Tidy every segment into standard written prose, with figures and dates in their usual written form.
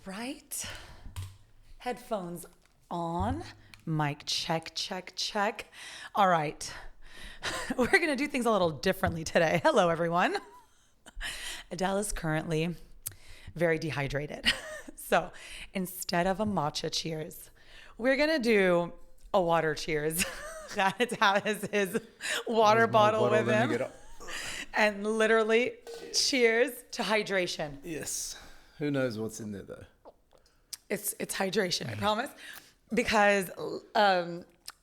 right. Headphones on. Mic check, check, check. All right. We're going to do things a little differently today. Hello, everyone. Adele is currently very dehydrated. So instead of a matcha cheers, we're going to do a water cheers. Khaled has his water bottle with him. And literally, cheers to hydration. Yes. Who knows what's in there, though? It's hydration, I promise. Because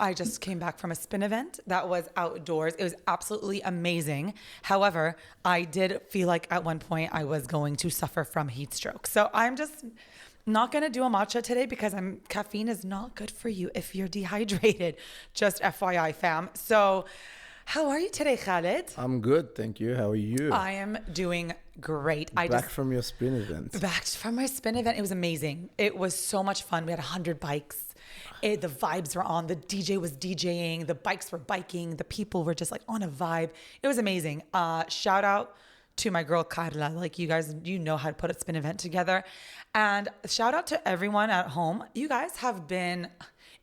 I just came back from a spin event that was outdoors. It was absolutely amazing. However, I did feel like at one point I was going to suffer from heat stroke. So I'm just not going to do a matcha today because caffeine is not good for you if you're dehydrated. Just FYI, fam. So how are you today, Khaled? I'm good, thank you. How are you? I am doing great. Back from your spin event. Back from my spin event. It was amazing. It was so much fun. We had 100 bikes. The vibes were on. The DJ was DJing. The bikes were biking. The people were just like on a vibe. It was amazing. Shout out to my girl Carla. Like, you guys, you know how to put a spin event together. And shout out to everyone at home. You guys have been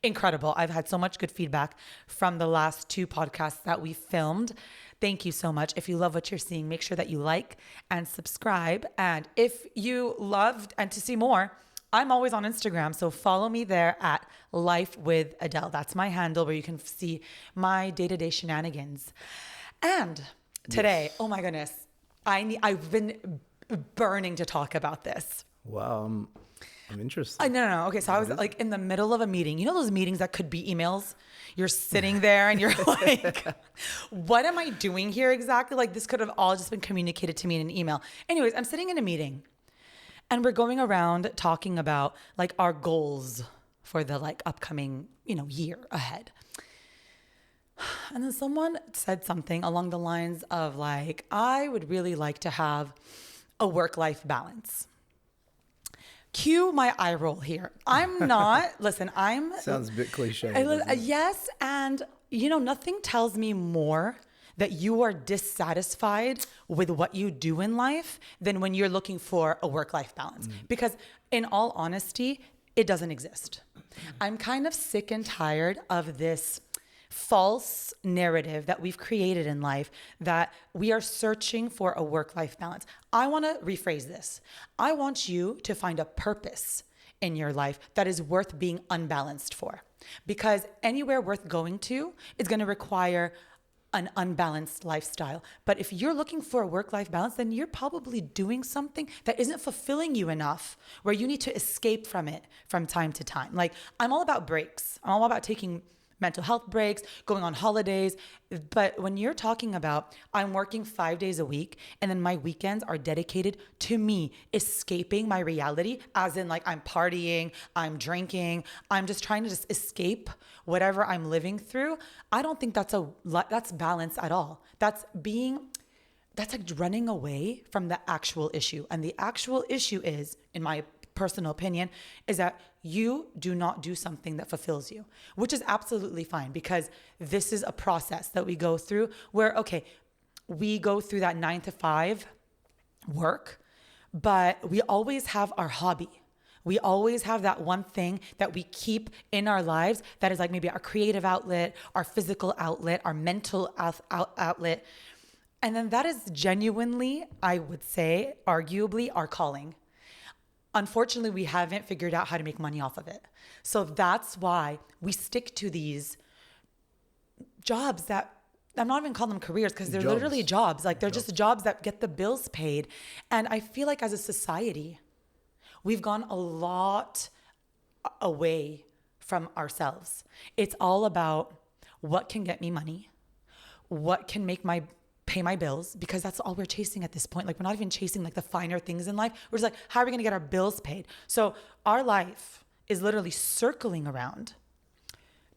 incredible. I've had so much good feedback from the last 2 podcasts that we filmed. Thank you so much. If you love what you're seeing, make sure that you like and subscribe. And if you loved and to see more, I'm always on Instagram. So follow me there at Life with Adele. That's my handle where you can see my day-to-day shenanigans. And today, oh my goodness, I've been burning to talk about this. Wow, I'm interested. No. Okay, so I was like in the middle of a meeting. You know those meetings that could be emails? You're sitting there and you're like, what am I doing here exactly? Like, this could have all just been communicated to me in an email. Anyways, I'm sitting in a meeting and we're going around talking about like our goals for the like upcoming, year ahead. And then someone said something along the lines of like, I would really like to have a work-life balance. Cue my eye roll here. I'm not, listen, Sounds a bit cliche. Yes, and nothing tells me more that you are dissatisfied with what you do in life than when you're looking for a work-life balance. Because in all honesty, it doesn't exist. I'm kind of sick and tired of this false narrative that we've created in life that we are searching for a work-life balance. I want to rephrase this. I want you to find a purpose in your life that is worth being unbalanced for. Because anywhere worth going to is going to require an unbalanced lifestyle. But if you're looking for a work-life balance, then you're probably doing something that isn't fulfilling you enough where you need to escape from it from time to time. Like, I'm all about breaks. I'm all about taking mental health breaks, going on holidays. But when you're talking about I'm working 5 days a week and then my weekends are dedicated to me escaping my reality, as in like I'm partying, I'm drinking, I'm just trying to just escape whatever I'm living through, I don't think that's balance at all. That's like running away from the actual issue. And the actual issue is, in my personal opinion, is that you do not do something that fulfills you, which is absolutely fine because this is a process that we go through where, okay, we go through that 9 to 5 work, but we always have our hobby. We always have that one thing that we keep in our lives that is like maybe our creative outlet, our physical outlet, our mental outlet. And then that is genuinely, I would say, arguably our calling. Unfortunately, we haven't figured out how to make money off of it. So that's why we stick to these jobs that, I'm not even calling them careers because they're literally jobs. Like, they're just jobs that get the bills paid. And I feel like as a society, we've gone a lot away from ourselves. It's all about what can get me money, what can pay my bills, because that's all we're chasing at this point. Like, we're not even chasing like the finer things in life. We're just like, how are we going to get our bills paid? So our life is literally circling around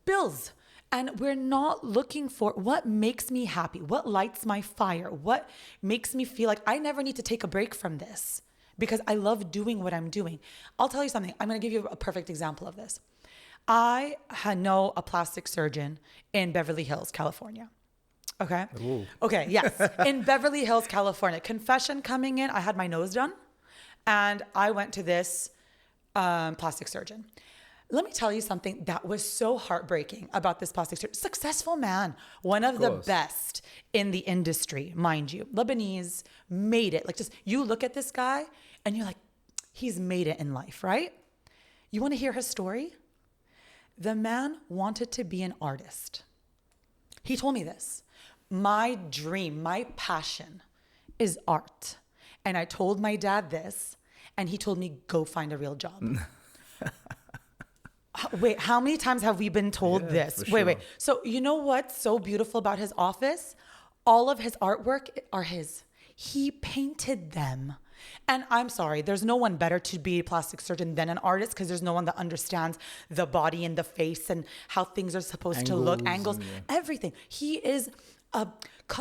bills. And we're not looking for what makes me happy, what lights my fire, what makes me feel like I never need to take a break from this because I love doing what I'm doing. I'll tell you something. I'm going to give you a perfect example of this. I know a plastic surgeon in Beverly Hills, California. Okay. Ooh. Okay. Yes. In Beverly Hills, California. Confession coming in. I had my nose done and I went to this plastic surgeon. Let me tell you something that was so heartbreaking about this plastic surgeon. Successful man, one of the best in the industry, mind you. Lebanese, made it. Like, just, you look at this guy and you're like, he's made it in life, right? You want to hear his story? The man wanted to be an artist. He told me this. My dream, my passion is art. And I told my dad this, and he told me, go find a real job. Wait, how many times have we been told this? Wait. So you know what's so beautiful about his office? All of his artwork are his. He painted them. And I'm sorry, there's no one better to be a plastic surgeon than an artist, because there's no one that understands the body and the face and how things are supposed to look, angles, everything. He is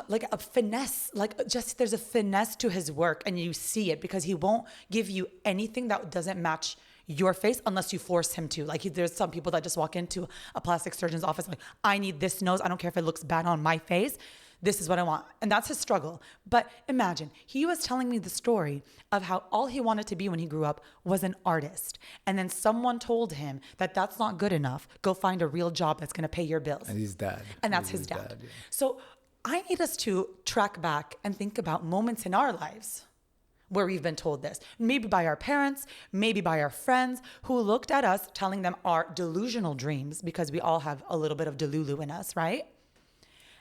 like a finesse, like just there's a finesse to his work, and you see it because he won't give you anything that doesn't match your face unless you force him to. Like, there's some people that just walk into a plastic surgeon's office like, I need this nose. I don't care if it looks bad on my face. This is what I want. And that's his struggle. But imagine, he was telling me the story of how all he wanted to be when he grew up was an artist. And then someone told him that that's not good enough. Go find a real job that's going to pay your bills. And his dad. And that's his dad. Yeah. So I need us to track back and think about moments in our lives where we've been told this, maybe by our parents, maybe by our friends who looked at us telling them our delusional dreams, because we all have a little bit of delulu in us, right?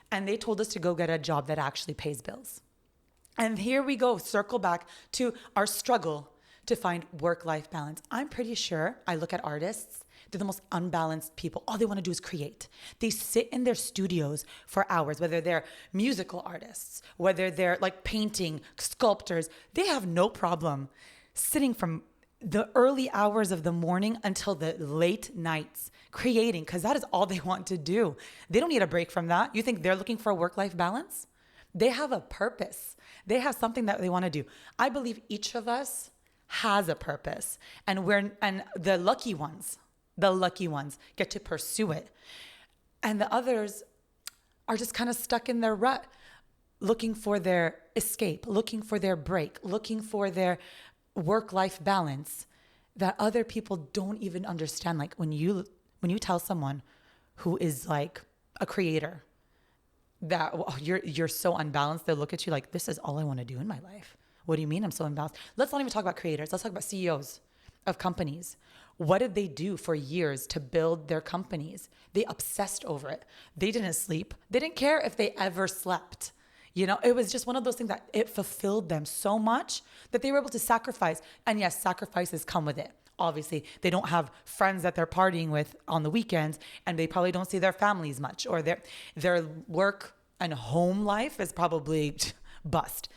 And they told us to go get a job that actually pays bills. And here we go, circle back to our struggle to find work-life balance. I'm pretty sure I look at artists, they're the most unbalanced people. All they want to do is create. They sit in their studios for hours, whether they're musical artists, whether they're like painting, sculptors. They have no problem sitting from the early hours of the morning until the late nights creating, because that is all they want to do. They don't need a break from that. You think they're looking for a work-life balance? They have a purpose. They have something that they want to do. I believe each of us has a purpose, and the lucky ones get to pursue it. And the others are just kind of stuck in their rut, looking for their escape, looking for their break, looking for their work-life balance that other people don't even understand. Like when you tell someone who is like a creator that you're so unbalanced, they look at you like, this is all I want to do in my life. What do you mean I'm so unbalanced? Let's not even talk about creators. Let's talk about CEOs of companies. What did they do for years to build their companies? They obsessed over it. They didn't sleep. They didn't care if they ever slept. You know, it was just one of those things that it fulfilled them so much that they were able to sacrifice. And yes, sacrifices come with it. Obviously, they don't have friends that they're partying with on the weekends, and they probably don't see their families much, or their work and home life is probably bust.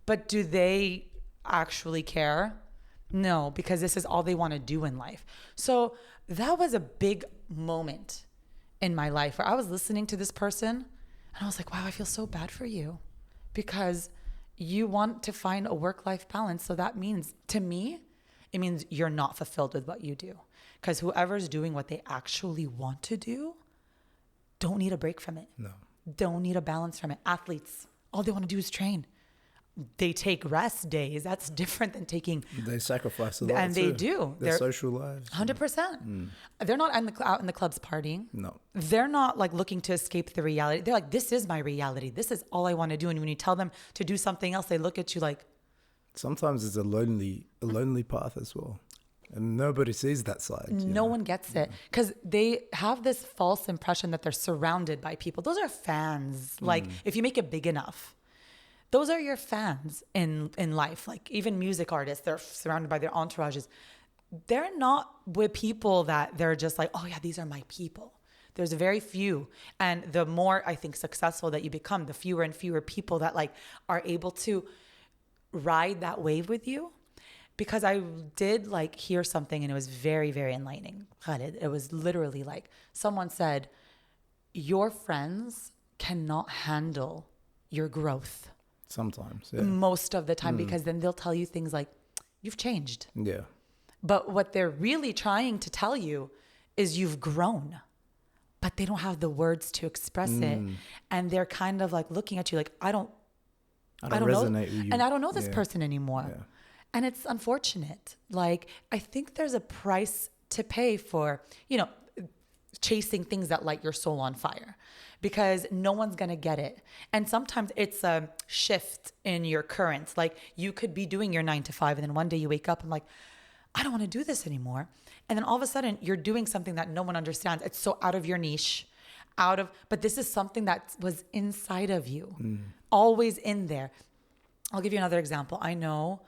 But do they actually care? No, because this is all they want to do in life. So that was a big moment in my life where I was listening to this person and I was like, wow, I feel so bad for you, because you want to find a work-life balance. So that means, to me, it means you're not fulfilled with what you do, because whoever's doing what they actually want to do don't need a break from it. No. Don't need a balance from it. Athletes, all they want to do is train. They take rest days. That's different than taking. They sacrifice a lot, and they do. Their social lives. 100%. They're not out in the clubs partying. No. They're not like looking to escape the reality. They're like, this is my reality. This is all I want to do. And when you tell them to do something else, they look at you like. Sometimes it's a lonely path as well, and nobody sees that side. No one gets it, because they have this false impression that they're surrounded by people. Those are fans. Like, if you make it big enough, those are your fans in life. Like even music artists, they're surrounded by their entourages. They're not with people that they're just like, oh yeah, these are my people. There's very few. And the more, I think, successful that you become, the fewer and fewer people that like are able to ride that wave with you. Because I did like hear something, and it was very, very enlightening. It was literally like someone said, your friends cannot handle your growth. Sometimes, yeah. Most of the time, because then they'll tell you things like, you've changed. Yeah. But what they're really trying to tell you is you've grown, but they don't have the words to express it. And they're kind of like looking at you like, I don't resonate know. with you. And I don't know this person anymore. Yeah. And it's unfortunate. Like, I think there's a price to pay for, chasing things that light your soul on fire, because no one's going to get it. And sometimes it's a shift in your currents. Like, you could be doing your 9 to 5 and then one day you wake up and like, I don't want to do this anymore. And then all of a sudden you're doing something that no one understands. It's so out of your niche, but this is something that was inside of you, always in there. I'll give you another example. I know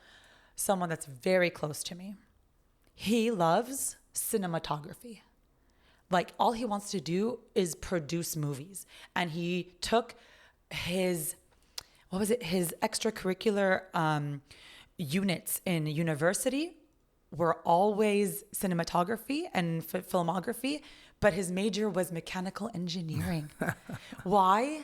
someone that's very close to me. He loves cinematography. Like, all he wants to do is produce movies. And he took his extracurricular units in university were always cinematography and filmography, but his major was mechanical engineering. Why?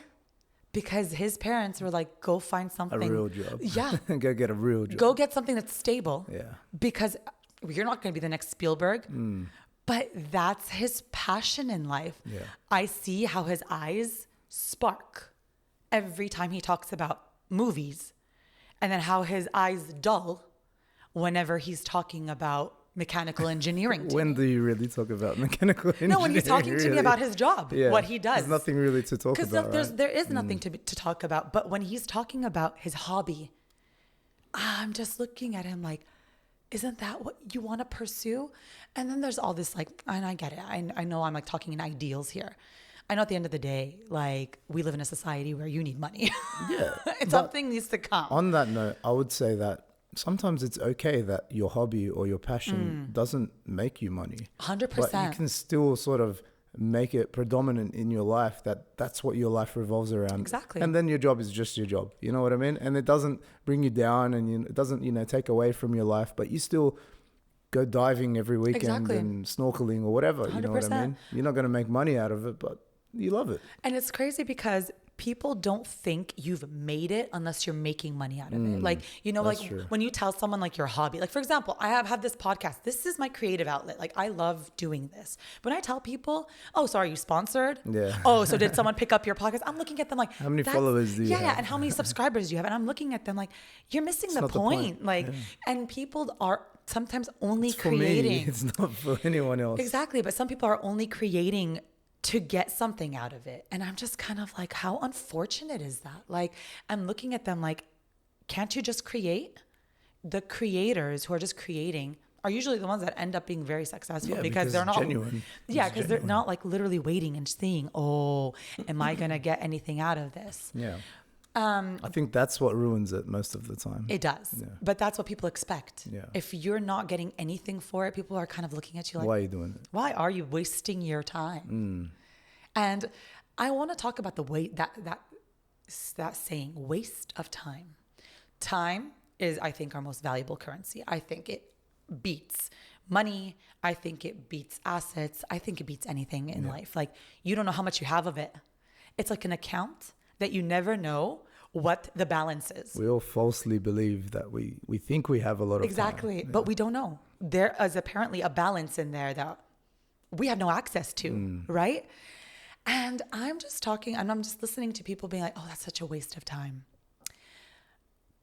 Because his parents were like, go find something. A real job. Yeah. Go get a real job. Go get something that's stable. Yeah. Because you're not going to be the next Spielberg. But that's his passion in life. Yeah. I see how his eyes spark every time he talks about movies, and then how his eyes dull whenever he's talking about mechanical engineering. When do you really talk about mechanical engineering? No, when he's talking to me about his job, what he does. There's nothing really to talk about, right? There is nothing to talk about. But when he's talking about his hobby, I'm just looking at him like, isn't that what you want to pursue? And then there's all this like, and I get it. I know I'm like talking in ideals here. I know at the end of the day, like, we live in a society where you need money. Yeah. And something needs to come. On that note, I would say that sometimes it's okay that your hobby or your passion doesn't make you money. 100%. But you can still sort of make it predominant in your life, that's what your life revolves around. Exactly. And then your job is just your job. You know what I mean? And it doesn't bring you down, and it doesn't, take away from your life, but you still go diving every weekend. Exactly. And snorkeling or whatever. 100%. You know what I mean? You're not going to make money out of it, but you love it. And it's crazy because people don't think you've made it unless you're making money out of it. Like, like true. when you tell someone like your hobby, like, for example, I have this podcast. This is my creative outlet. Like, I love doing this. When I tell people, oh, so are you sponsored? Yeah. Oh, so did someone pick up your podcast? I'm looking at them like, How many followers do you have? Yeah, and how many subscribers do you have? And I'm looking at them like, you're missing the not the point. point. Like, and people are sometimes only It's for creating. me. It's not for anyone else. Exactly. But some people are only creating to get something out of it. And I'm just kind of like, how unfortunate is that? Like, I'm looking at them like, can't you just create? The creators who are just creating are usually the ones that end up being very successful, because they're not genuine. Yeah, because they're not like literally waiting and seeing, oh, am I going to get anything out of this? Yeah. I think that's what ruins it most of the time. It does. Yeah. But that's what people expect. Yeah. If you're not getting anything for it, people are kind of looking at you like, Why are you doing it? why are you wasting your time? And I want to talk about the way that saying, waste of time. Time is, I think, our most valuable currency. I think it beats money. I think it beats assets. I think it beats anything in life. Like, you don't know how much you have of it. It's like an account that you never know what the balance is. We all falsely believe that we think we have a lot of Exactly. time. But we don't know. There is apparently a balance in there that we have no access to, right? And I'm just talking, and I'm just listening to people being like, oh, that's such a waste of time.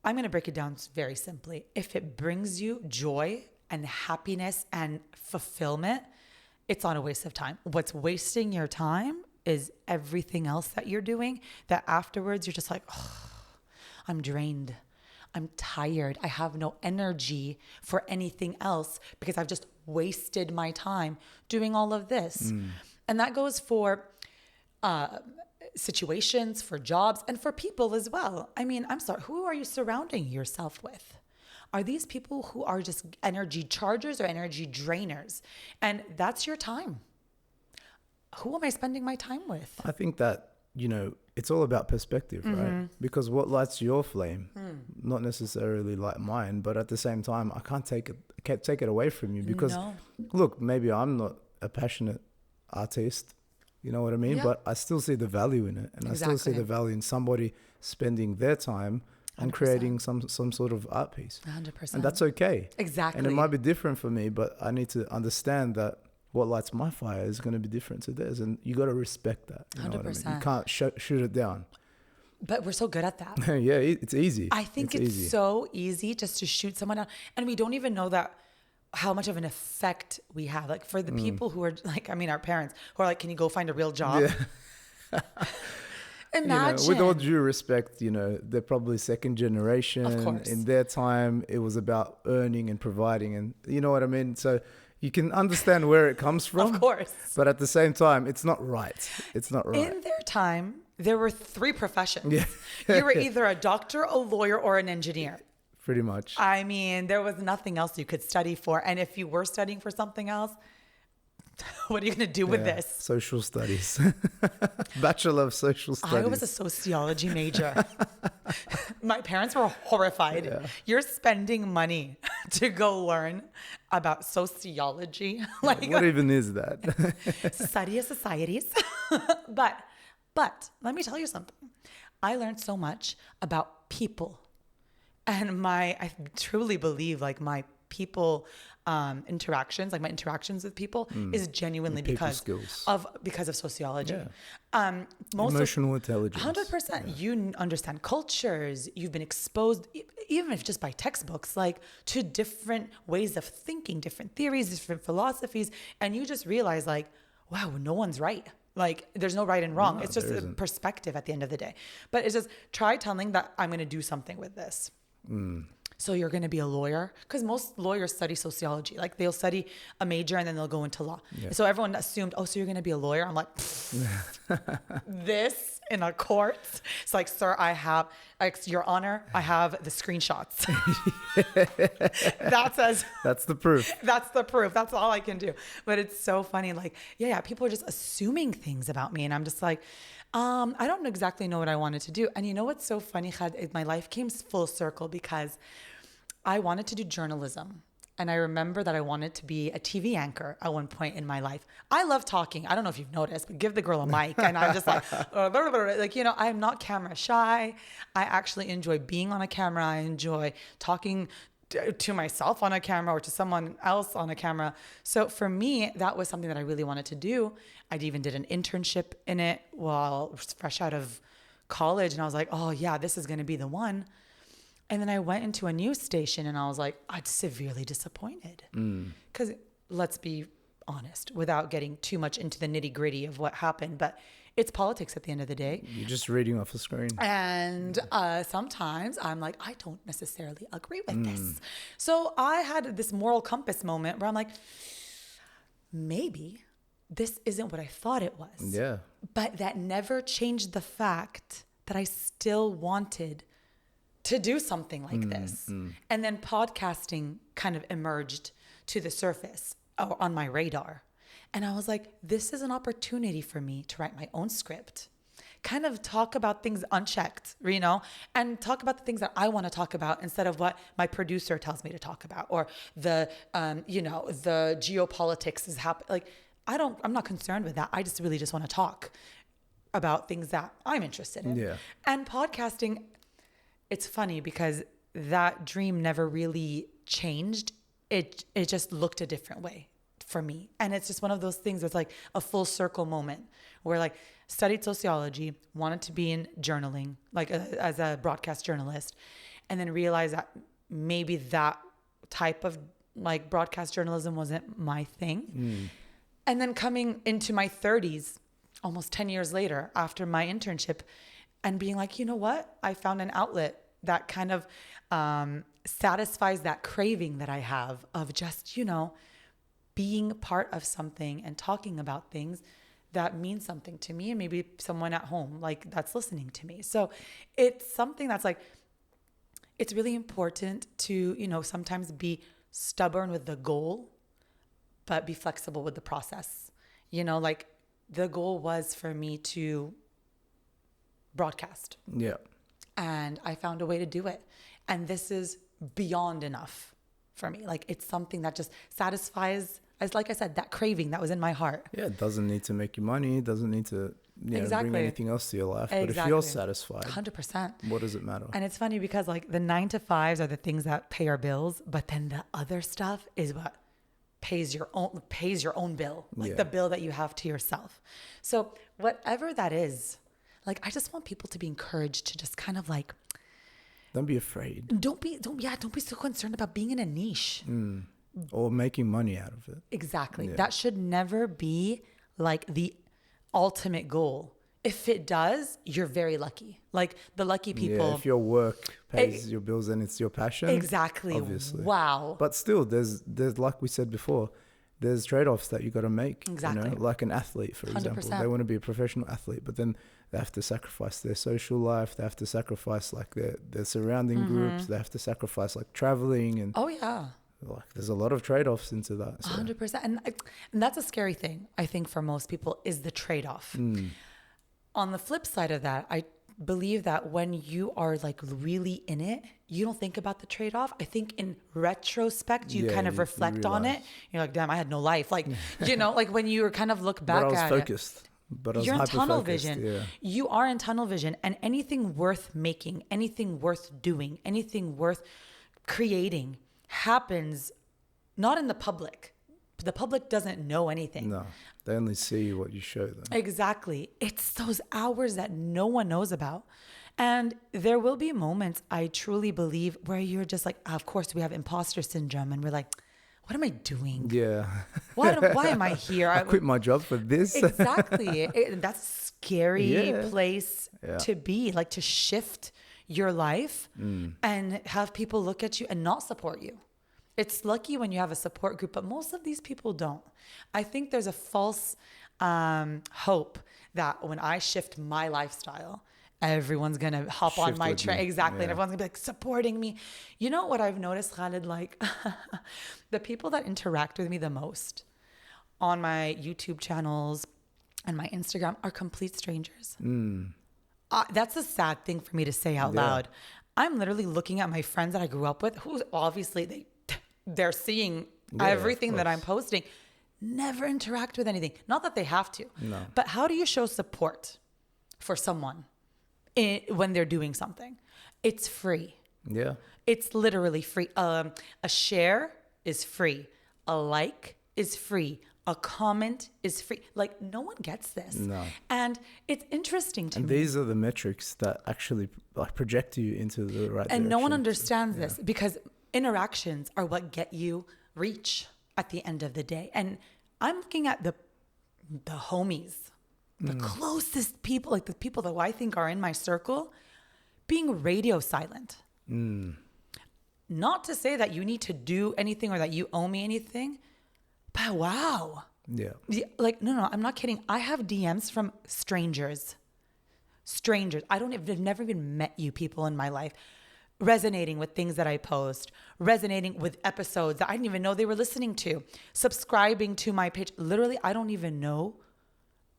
I'm going to break it down very simply. If it brings you joy and happiness and fulfillment, it's not a waste of time. What's wasting your time is everything else that you're doing, that afterwards you're just like, oh, I'm drained. I'm tired. I have no energy for anything else because I've just wasted my time doing all of this. And that goes for situations, for jobs, and for people as well. I mean, I'm sorry, who are you surrounding yourself with? Are these people who are just energy chargers or energy drainers? And that's your time. Who am I spending my time with? I think that, it's all about perspective, right? Because what lights your flame, not necessarily light mine, but at the same time, I can't take it away from you because, look, maybe I'm not a passionate artist, you know what I mean? Yeah. But I still see the value in it, and I still see the value in somebody spending their time and 100%. creating some sort of art piece. 100%. And that's okay. Exactly. And it might be different for me, but I need to understand that what lights my fire is going to be different to theirs. And you got to respect that. You know what I mean? 100%. You can't shoot it down. But we're so good at that. Yeah, it's easy. I think it's so easy just to shoot someone down. And we don't even know that how much of an effect we have. Like for the people who are like, I mean, our parents who are like, can you go find a real job? Yeah. Imagine. With all due respect, they're probably second generation. Of course. In their time, it was about earning and providing, and you know what I mean? So you can understand where it comes from. Of course. But at the same time, it's not right. It's not right. In their time, there were 3 professions. Yeah. You were either a doctor, a lawyer, or an engineer. Pretty much. I mean, there was nothing else you could study for. And if you were studying for something else, what are you going to do with this? Social studies. Bachelor of Social Studies. I was a sociology major. My parents were horrified. Yeah. You're spending money to go learn about sociology. Like, what even is that? Society of Societies. But let me tell you something. I learned so much about people. And I truly believe like my people interactions, like my interactions with people is genuinely because of sociology. Yeah. Emotional intelligence. 100%. Yeah. You understand cultures. You've been exposed, even if just by textbooks, like to different ways of thinking, different theories, different philosophies. And you just realize like, wow, no one's right. Like there's no right and wrong. It's just a perspective at the end of the day. But it's just try telling that I'm going to do something with this. So you're going to be a lawyer? Because most lawyers study sociology. Like they'll study a major and then they'll go into law. Yeah. So everyone assumed, oh, so you're going to be a lawyer? I'm like, this in a court? It's like, sir, I have, Your Honor, I have the screenshots. That's the proof. That's the proof. That's all I can do. But it's so funny. Like, yeah, people are just assuming things about me. And I'm just like, I don't exactly know what I wanted to do. And you know what's so funny, Khad? My life came full circle because I wanted to do journalism. And I remember that I wanted to be a TV anchor at one point in my life. I love talking. I don't know if you've noticed, but give the girl a mic. And I'm just like, like, I'm not camera shy. I actually enjoy being on a camera. I enjoy talking to myself on a camera or to someone else on a camera. So for me, that was something that I really wanted to do. I even did an internship in it while I was fresh out of college. And I was like, oh yeah, this is going to be the one. And then I went into a news station and I was like, I'm severely disappointed. Because let's be honest, without getting too much into the nitty gritty of what happened, but it's politics at the end of the day. You're just reading off a screen. And sometimes I'm like, I don't necessarily agree with this. So I had this moral compass moment where I'm like, maybe this isn't what I thought it was. Yeah. But that never changed the fact that I still wanted to do something like this. And then podcasting kind of emerged to the surface or on my radar. And I was like, this is an opportunity for me to write my own script, kind of talk about things unchecked, and talk about the things that I want to talk about instead of what my producer tells me to talk about, or the geopolitics is happening. Like, I'm not concerned with that. I just really just want to talk about things that I'm interested in. Yeah. And podcasting, it's funny because that dream never really changed. It just looked a different way for me. And it's just one of those things that's like a full circle moment where like studied sociology, wanted to be in journaling, like as a broadcast journalist, and then realized that maybe that type of like broadcast journalism wasn't my thing. And then coming into my 30s, almost 10 years later after my internship, and being like, you know what? I found an outlet that kind of satisfies that craving that I have of just, being part of something and talking about things that mean something to me and maybe someone at home like that's listening to me. So it's something that's like, it's really important to, sometimes be stubborn with the goal, but be flexible with the process. Like the goal was for me to broadcast. Yeah. And I found a way to do it. And this is beyond enough for me. Like it's something that just satisfies, as like I said, that craving that was in my heart. Yeah, it doesn't need to make you money. It doesn't need to bring anything else to your life. Exactly. But if you're satisfied, 100%. What does it matter? And it's funny because like the 9-to-5s are the things that pay our bills, but then the other stuff is what pays your own bill, like the bill that you have to yourself. So whatever that is, Like, I just want people to be encouraged to just kind of like, Don't be afraid. don't be so concerned about being in a niche. Or making money out of it. Exactly. Yeah. That should never be like the ultimate goal. If it does, you're very lucky. Like the lucky people. Yeah, if your work pays your bills and it's your passion. Exactly. Obviously. Wow. But still, there's like we said before, there's trade-offs that you got to make. Exactly. You know? Like an athlete, for example. 100%. They want to be a professional athlete, but then they have to sacrifice their social life. They have to sacrifice like their surrounding groups. They have to sacrifice like traveling and Oh yeah. like there's a lot of trade-offs into that. So. 100%. And that's a scary thing, I think, for most people is the trade-off. On the flip side of that, I believe that when you are like really in it, you don't think about the trade-off. I think in retrospect, you kind of reflect on it. You're like, damn, I had no life. Like, you know, like when you kind of look back But I at was focused. But I was you're in tunnel hyper-focused, vision. yeah. You are in tunnel vision, and anything worth making, anything worth doing, anything worth creating happens not in the public. The public doesn't know anything. No, they only see what you show them. Exactly. It's those hours that no one knows about. And there will be moments, I truly believe, where you're just like, of course, we have imposter syndrome. And we're like, what am I doing? Yeah. Why am I here? I quit my job for this. Exactly. That's a scary Yeah. place to be, like to shift your life and have people look at you and not support you. It's lucky when you have a support group, but most of these people don't. I think there's a false hope that when I shift my lifestyle, everyone's going to hop on Shift my with train. me. Exactly. Yeah. And everyone's going to be like supporting me. You know what I've noticed, Khalid? Like the people that interact with me the most on my YouTube channels and my Instagram are complete strangers. That's a sad thing for me to say out loud. I'm literally looking at my friends that I grew up with, who obviously they're seeing everything that I'm posting. Never interact with anything. Not that they have to. No. But how do you show support for someone when they're doing something? It's free. Yeah. It's literally free. A share is free. A like is free. A comment is free. Like no one gets this. No. And it's interesting to And me. these are the metrics that actually like project you into the right And no one direction. understands this because interactions are what get you reach at the end of the day. And I'm looking at the homies, the closest people, like the people that I think are in my circle, being radio silent. Not to say that you need to do anything or that you owe me anything, but wow. Yeah. Like, no, I'm not kidding. I have DMs from strangers. I've never even met you people in my life. Resonating with things that I post, resonating with episodes that I didn't even know they were listening to, subscribing to my page. Literally, I don't even know.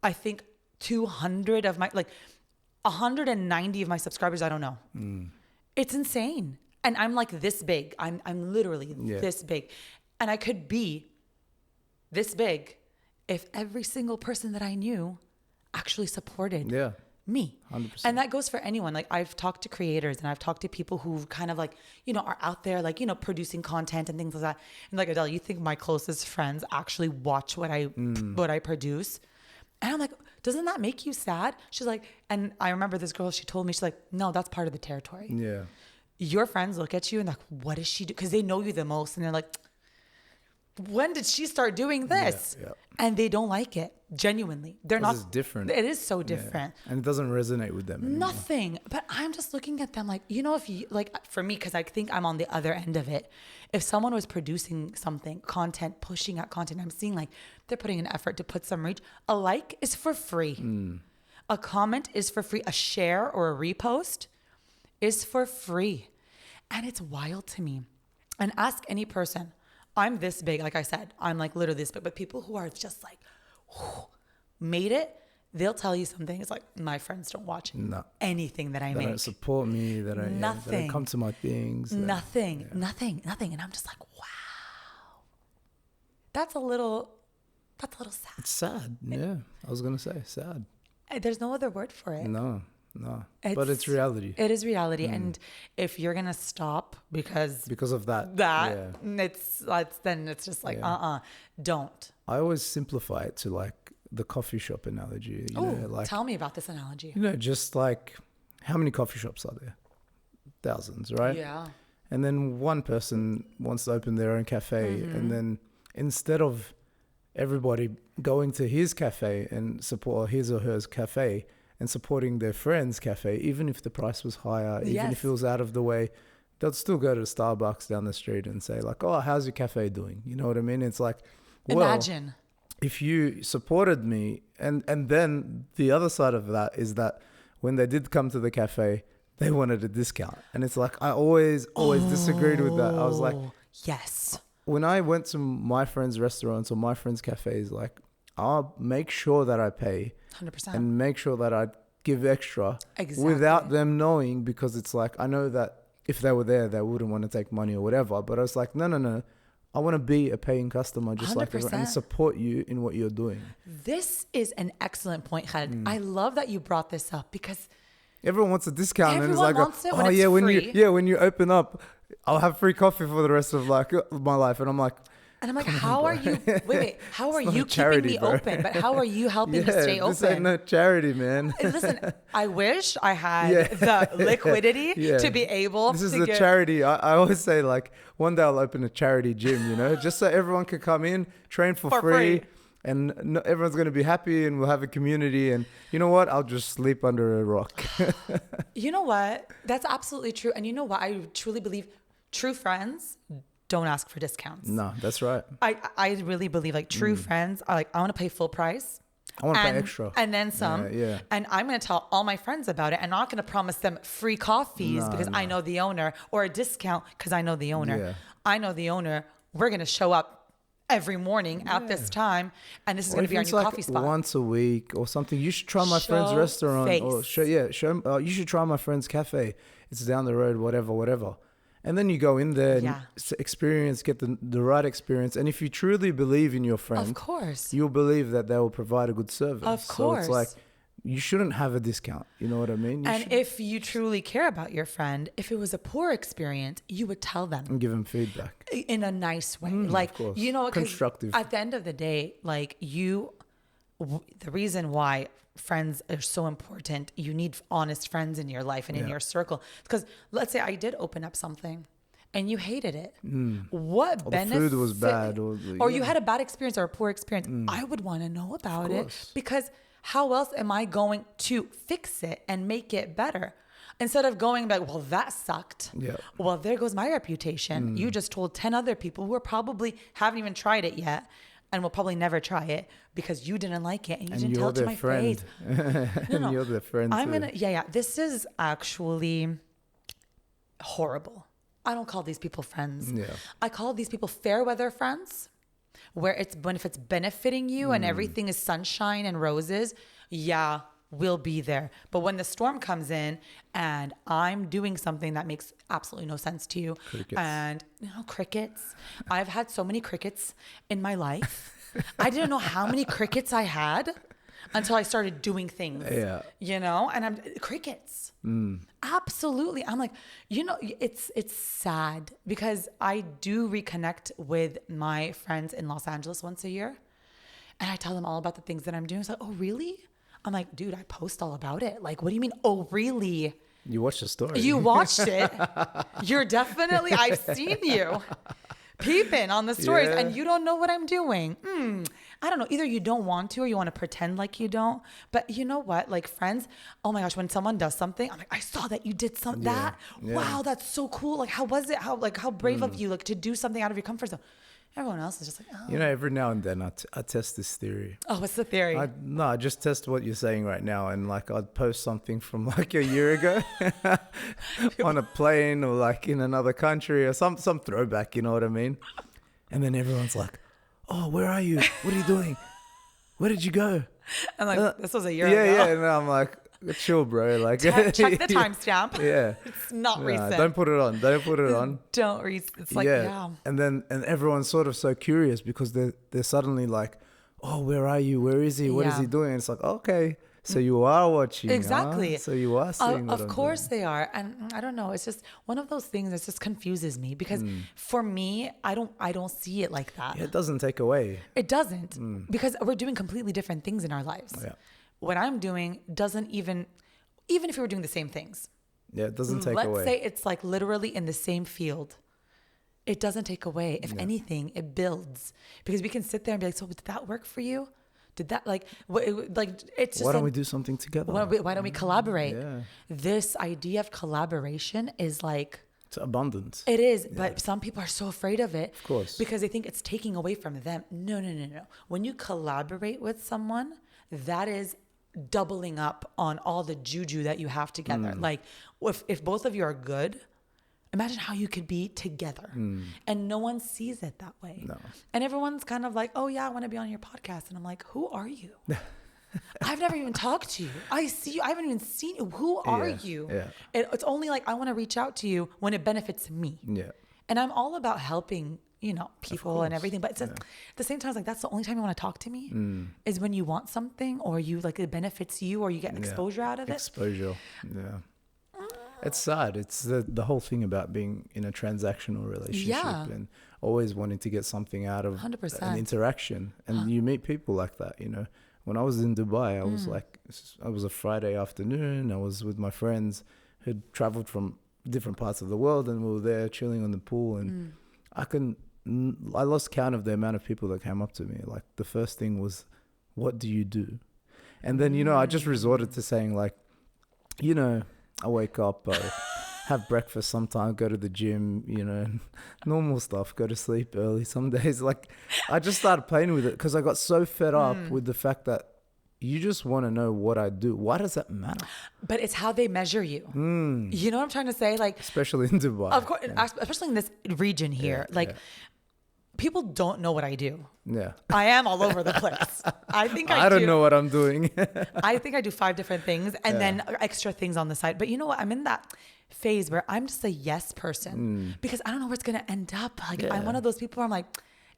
I think 200 of my, like 190 of my subscribers, I don't know. It's insane. And I'm like this big. I'm literally this big. And I could be this big if every single person that I knew actually supported me. 100%. And that goes for anyone. Like I've talked to creators and I've talked to people who kind of like, you know, are out there like, you know, producing content and things like that. And like, Adele, you think my closest friends actually watch what I produce? And I'm like, doesn't that make you sad? She's like, and I remember this girl, she told me, she's like, no, that's part of the territory. Yeah. Your friends look at you and like, what does she do? Because they know you the most. And they're like, when did she start doing this? Yeah. And they don't like it. Genuinely. They're not. It's different. It is so different. Yeah. And it doesn't resonate with them anymore. Nothing. But I'm just looking at them like, you know, if you, like for me, because I think I'm on the other end of it. If someone was producing something, content, pushing out content, I'm seeing like they're putting an effort to put some reach. A like is for free. A comment is for free. A share or a repost is for free. And it's wild to me. And ask any person. I'm this big, like I said, I'm like literally this big, but people who are just like, made it, they'll tell you something. It's like, my friends don't watch anything that I make. They don't support me. They don't come to my things. Nothing. And I'm just like, wow. That's a little sad. It's sad. Yeah. I was going to say sad. There's no other word for it. No. But it's reality. It is reality. And if you're going to stop because of that, then it's just like, don't. I always simplify it to like the coffee shop analogy. Tell me about this analogy. Just like how many coffee shops are there? Thousands, right? Yeah. And then one person wants to open their own cafe, and then instead of everybody going to his cafe and support his or her cafe and supporting their friend's cafe, even if the price was higher, even if it was out of the way, they'll still go to Starbucks down the street and say like, oh, how's your cafe doing? You know what I mean? It's like, well, imagine if you supported me, and then the other side of that is that when they did come to the cafe, they wanted a discount. And it's like, I always disagreed with that. I was like, yes. When I went to my friends' restaurants or my friends' cafes, like, I'll make sure that I pay 100%. and make sure that I give extra without them knowing, because it's like, I know that if they were there, they wouldn't want to take money or whatever. But I was like, no. I want to be a paying customer just 100%. Like everyone, and support you in what you're doing. This is an excellent point, Khaled. I love that you brought this up because everyone wants a discount. Everyone and it's like, wants it when it's free. when you open up, I'll have free coffee for the rest of like my life. And I'm like, how are you? Wait, how are you charity, keeping me open? But how are you helping to stay open? This ain't no charity, man. Listen, I wish I had the liquidity to be able to. This is the charity. I always say like one day I'll open a charity gym, just so everyone can come in, train for free. And everyone's going to be happy, and we'll have a community. And you know what? I'll just sleep under a rock. You know what? That's absolutely true. And you know what? I truly believe true friends don't ask for discounts. No, that's right. I really believe like true friends are like, I want to pay full price. I want to pay extra. And then some. Yeah. And I'm going to tell all my friends about it. I'm not going to promise them free coffees because I know the owner, or a discount because I know the owner. Yeah. I know the owner. We're going to show up every morning at this time, and this is going to be our new coffee spot. Once a week or something. You should try my friend's restaurant. Face. Or you should try my friend's cafe. It's down the road, whatever. And then you go in there and get the right experience. And if you truly believe in your friend, of course, you'll believe that they will provide a good service. Of course. So it's like, you shouldn't have a discount. You know what I mean? If you truly care about your friend, if it was a poor experience, you would tell them. And give them feedback. In a nice way. Of course. Constructive. At the end of the day, like the reason why friends are so important, you need honest friends in your life and in your circle. Because let's say I did open up something and you hated it. What benefit? The food was bad. Or you had a bad experience or a poor experience. I would want to know about it, because how else am I going to fix it and make it better? Instead of going back, well, that sucked. Yeah. Well, there goes my reputation. You just told 10 other people who probably haven't even tried it yet and will probably never try it because you didn't like it and you didn't tell it to my face. No. You're their friend too. This is actually horrible. I don't call these people friends. Yeah. I call these people fair weather friends, where if it's benefiting you and everything is sunshine and roses, we'll be there. But when the storm comes in and I'm doing something that makes absolutely no sense to you, crickets. I've had so many crickets in my life. I didn't know how many crickets I had until I started doing things. Yeah. And I'm crickets. Absolutely. I'm like, it's sad because I do reconnect with my friends in Los Angeles once a year. And I tell them all about the things that I'm doing. It's like, oh, really? I'm like, dude, I post all about it. Like, what do you mean? Oh, really? You watched the story. You watched it. You're definitely, I've seen you peeping on the stories and you don't know what I'm doing. I don't know. Either you don't want to or you want to pretend like you don't. But you know what? Like friends, oh my gosh, when someone does something, I'm like, I saw that you did that. Yeah. Wow, that's so cool. Like, how was it? How brave of you, like to do something out of your comfort zone. Everyone else is just like, oh. Every now and then I test this theory. Oh, what's the theory? I just test what you're saying right now. And like, I'd post something from like a year ago on a plane or like in another country or some throwback, you know what I mean? And then everyone's like, oh, where are you? What are you doing? Where did you go? I'm like, this was a year ago. Yeah. And I'm like, chill, bro. Like, check the timestamp. Yeah. It's not recent. Don't put it on. Don't It's like, And everyone's sort of so curious because they're suddenly like, oh, where are you? Where is he? What is he doing? And it's like, okay, So you are watching. Exactly. Huh? So you are seeing what Of I'm course doing. they are. And I don't know. It's just one of those things that just confuses me because for me, I don't see it like that. Yeah, it doesn't take away. It doesn't because we're doing completely different things in our lives. Yeah. What I'm doing doesn't even if we were doing the same things. Yeah, it doesn't take Let's away. say it's like literally in the same field. It doesn't take away. If anything, it builds because we can sit there and be like, so did that work for you? Did that like it's just Why don't we do something together? why don't we collaborate? Yeah. This idea of collaboration is like It's abundance. it is, but some people are so afraid of it. Of course. Because they think it's taking away from them. No. When you collaborate with someone, that is doubling up on all the juju that you have together. Like if both of you are good, imagine how you could be together. And no one sees it that way. No. And everyone's kind of like, oh yeah, I want to be on your podcast. And I'm like, who are you? I've never even talked to you. I see you. I haven't even seen you. Who are you? Yeah. It's only like I want to reach out to you when it benefits me. Yeah. And I'm all about helping, people and everything. But it's at the same time, it's like that's the only time you want to talk to me is when you want something or you like it benefits you or you get an exposure out of it. Exposure. Yeah. It's sad. It's the whole thing about being in a transactional relationship and always wanting to get something out of 100%. an interaction. And you meet people like that, When I was in Dubai, I was a Friday afternoon. I was with my friends who'd traveled from different parts of the world and we were there chilling on the pool. And I lost count of the amount of people that came up to me. Like the first thing was, what do you do? And then, I just resorted to saying like, I wake up, I have breakfast sometimes, go to the gym, normal stuff, go to sleep early some days. Like I just started playing with it because I got so fed up with the fact that you just want to know what I do. Why does that matter? But it's how they measure you. You know what I'm trying to say? Like, especially in Dubai. Of course, especially in this region here. People don't know what I do. Yeah. I am all over the place. I don't know what I'm doing. I think I do 5 different things and then extra things on the side. But you know what? I'm in that phase where I'm just a yes person because I don't know where it's going to end up. Like I'm one of those people where I'm like,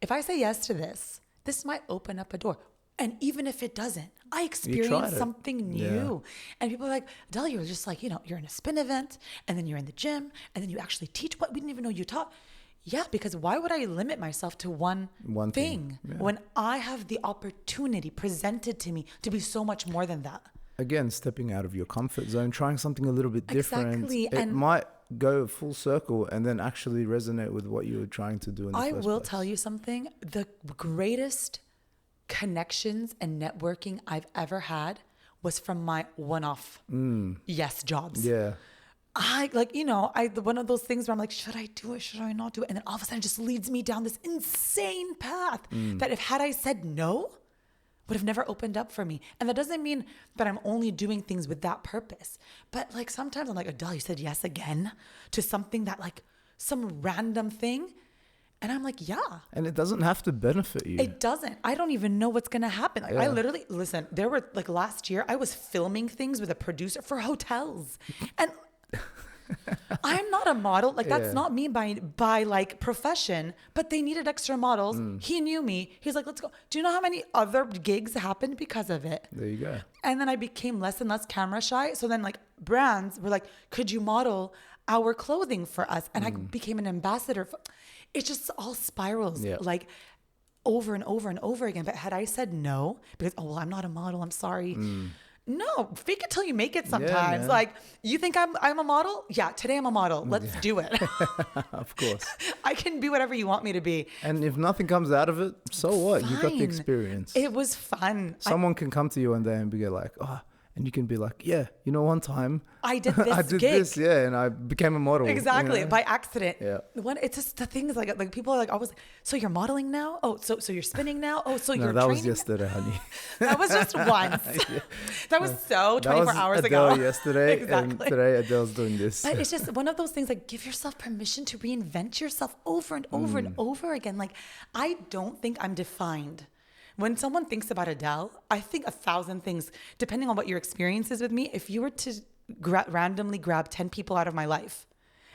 if I say yes to this might open up a door. And even if it doesn't, I experience something new. And people are like, Adele, you're just like, you're in a spin event and then you're in the gym and then you actually teach what we didn't even know you taught. Yeah, because why would I limit myself to one thing when I have the opportunity presented to me to be so much more than that? Again, stepping out of your comfort zone, trying something a little bit different. Exactly. It might go full circle and then actually resonate with what you were trying to do in the first place. I will tell you something. The greatest connections and networking I've ever had was from my one-off yes jobs. Yeah. I one of those things where I'm like, should I do it? Should I not do it? And then all of a sudden it just leads me down this insane path that had I said no, would have never opened up for me. And that doesn't mean that I'm only doing things with that purpose. But like sometimes I'm like, Adele, you said yes again to something that like some random thing. And I'm like, yeah. And it doesn't have to benefit you. It doesn't. I don't even know what's going to happen. Like, I literally, listen, there were like last year, I was filming things with a producer for hotels. And I'm not a model. Like that's not me by like profession, but they needed extra models. He knew me. He's like, let's go. Do you know how many other gigs happened because of it? There you go. And then I became less and less camera shy. So then like brands were like, could you model our clothing for us? And I became an ambassador. It just all spirals like over and over and over again. But had I said no, because, I'm not a model. I'm sorry. No, fake it till you make it sometimes. Yeah, like, you think I'm a model? Yeah, today I'm a model. Let's do it. Of course. I can be whatever you want me to be. And if nothing comes out of it, so what? Fine. You got the experience. It was fun. Someone can come to you one day and be like, and you can be like, one time I did this I did gig. this, and I became a model. Exactly, by accident. Yeah. It's just the thing is like people are like, I was like, so you're modeling now? Oh, so you're spinning now? Oh, so you're that training? was yesterday, honey. That was just once. That was so 24 hours Adele ago. yesterday, Exactly. and today Adele's doing this. But it's just one of those things like give yourself permission to reinvent yourself over and over and over again. Like I don't think I'm defined. When someone thinks about Adele, I think 1,000 things, depending on what your experience is with me. If you were to randomly grab 10 people out of my life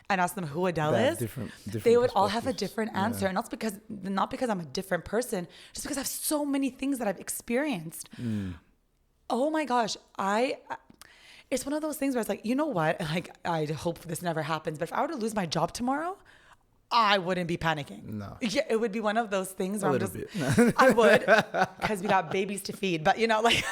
and ask them who Adele is, different they would all have a different answer. And not because I'm a different person, just because I have so many things that I've experienced. Oh my gosh. It's one of those things where it's like, you know what? Like, I hope this never happens, but if I were to lose my job tomorrow, I wouldn't be panicking. No. Yeah, it would be one of those things where A I'm little just, bit. I would, because we got babies to feed, but like,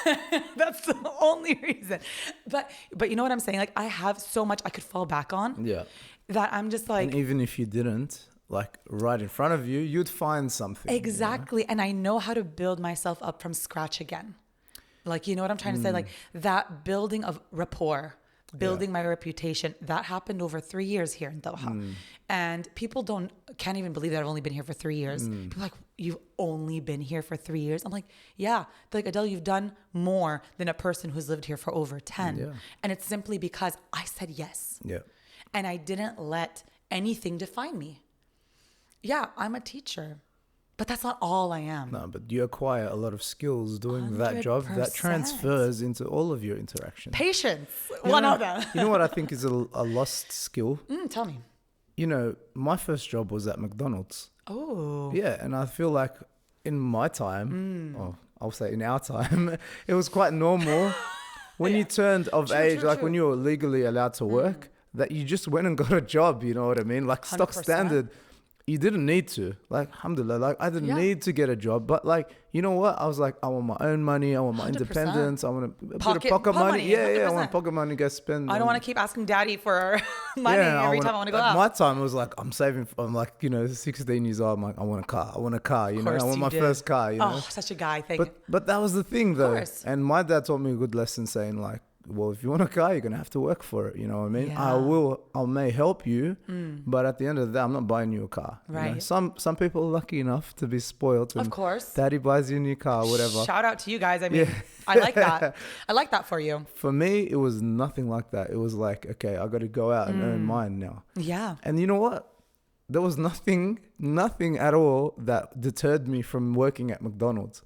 that's the only reason. But you know what I'm saying? Like, I have so much I could fall back on. Yeah. That I'm just like. And even if you didn't, like right in front of you, you'd find something. Exactly. And I know how to build myself up from scratch again. Like, you know what I'm trying to say? Like that building of rapport, building my reputation, that happened over 3 years here in Doha. And people can't even believe that I've only been here for 3 years. People are like, you've only been here for 3 years? I'm like, yeah. They're like, Adele, you've done more than a person who's lived here for over 10. Yeah. And it's simply because I said yes. Yeah. And I didn't let anything define me. Yeah, I'm a teacher. But that's not all I am. No, but you acquire a lot of skills doing that job that 100%. transfers into all of your interactions. Patience, one of them. You know what I think is a lost skill? Tell me. You know, my first job was at McDonald's. Oh. Yeah, and I feel like in my time, or I'll say in our time, it was quite normal when you turned of age, like when you were legally allowed to work, that you just went and got a job, you know what I mean? Like stock 100%. standard. You didn't need to. Like, alhamdulillah, like I didn't need to get a job. But like, you know what? I was like, I want my own money. I want my 100%. independence. I want a bit of Pocket pocket money. money, Yeah, I 100%. want pocket money to go spend. I don't want to keep asking daddy for money every time I want to go at out. my time, it was like, I'm saving. I'm like, 16 years old. I'm like, I want a car. I want a car. You know, I want my first car. You know. Oh, such a guy thing. But that was the thing, though. course. And my dad taught me a good lesson, saying like, well, if you want a car, you're gonna have to work for it. You know what I mean? Yeah. I may help you, but at the end of the day, I'm not buying you a car. Right. You know? Some people are lucky enough to be spoiled. Of course. Daddy buys you a new car, whatever. Shout out to you guys. I mean, I like that. I like that for you. For me, it was nothing like that. It was like, okay, I got to go out and earn mine now. Yeah. And you know what? There was nothing at all that deterred me from working at McDonald's.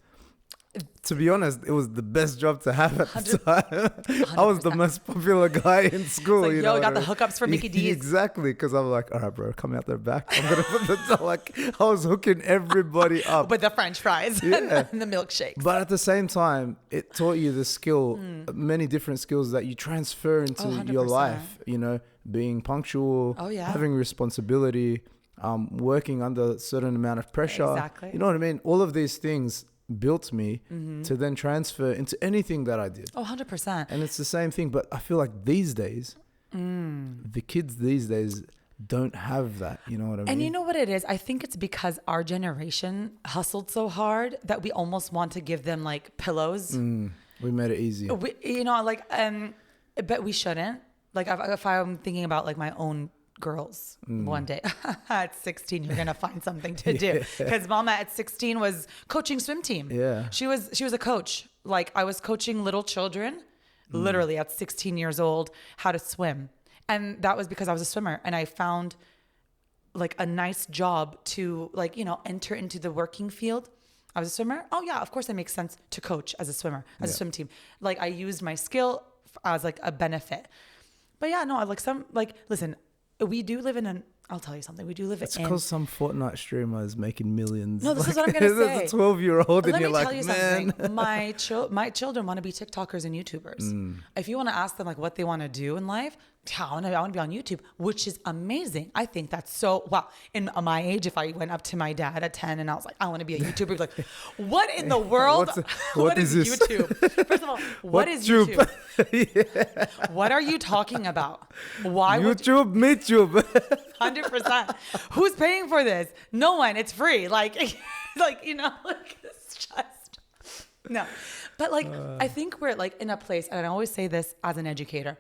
To be honest, it was the best job to have at the time. I was the most popular guy in school. It's like, you know, got the hookups for Mickey D's. Exactly, because I'm like, all right, bro, come out the back. I'm gonna put the like. I was hooking everybody up With the French fries and the milkshakes. But at the same time, it taught you the skill, many different skills that you transfer into your 100%. life. You know, being punctual, having responsibility, working under a certain amount of pressure. Exactly. You know what I mean? All of these things built me to then transfer into anything that I did. Oh, 100%. And it's the same thing. But I feel like these days, the kids these days don't have that. You know what I mean? And you know what it is? I think it's because our generation hustled so hard that we almost want to give them like pillows. We made it easy. But we shouldn't. Like if I'm thinking about like my own girls one day at 16, you're gonna find something to do, because mama at 16 was coaching swim team. She was a coach. Like I was coaching little children literally at 16 years old how to swim, and that was because I was a swimmer, and I found like a nice job to enter into the working field. I was a swimmer. Oh yeah, of course it makes sense to coach as a swimmer, as a swim team. Like I used my skill as like a benefit. But yeah, no, listen, we do live in I'll tell you something. We do live It's in... because some Fortnite streamer is making millions. No, this is what I'm going to say. There's a 12-year-old and you're like, Let me tell you something. My children want to be TikTokers and YouTubers. If you want to ask them like what they want to do in life, I want to be on YouTube, which is amazing. I think that's so... Wow. In my age, if I went up to my dad at 10 and I was like, I want to be a YouTuber, he'd be like, what in the world? What is this? YouTube? First of all, what is YouTube? What are you talking about? Why YouTube, MeTube. 100%. Who's paying for this? No one. It's free. It's just no. But I think we're in a place, and I always say this as an educator.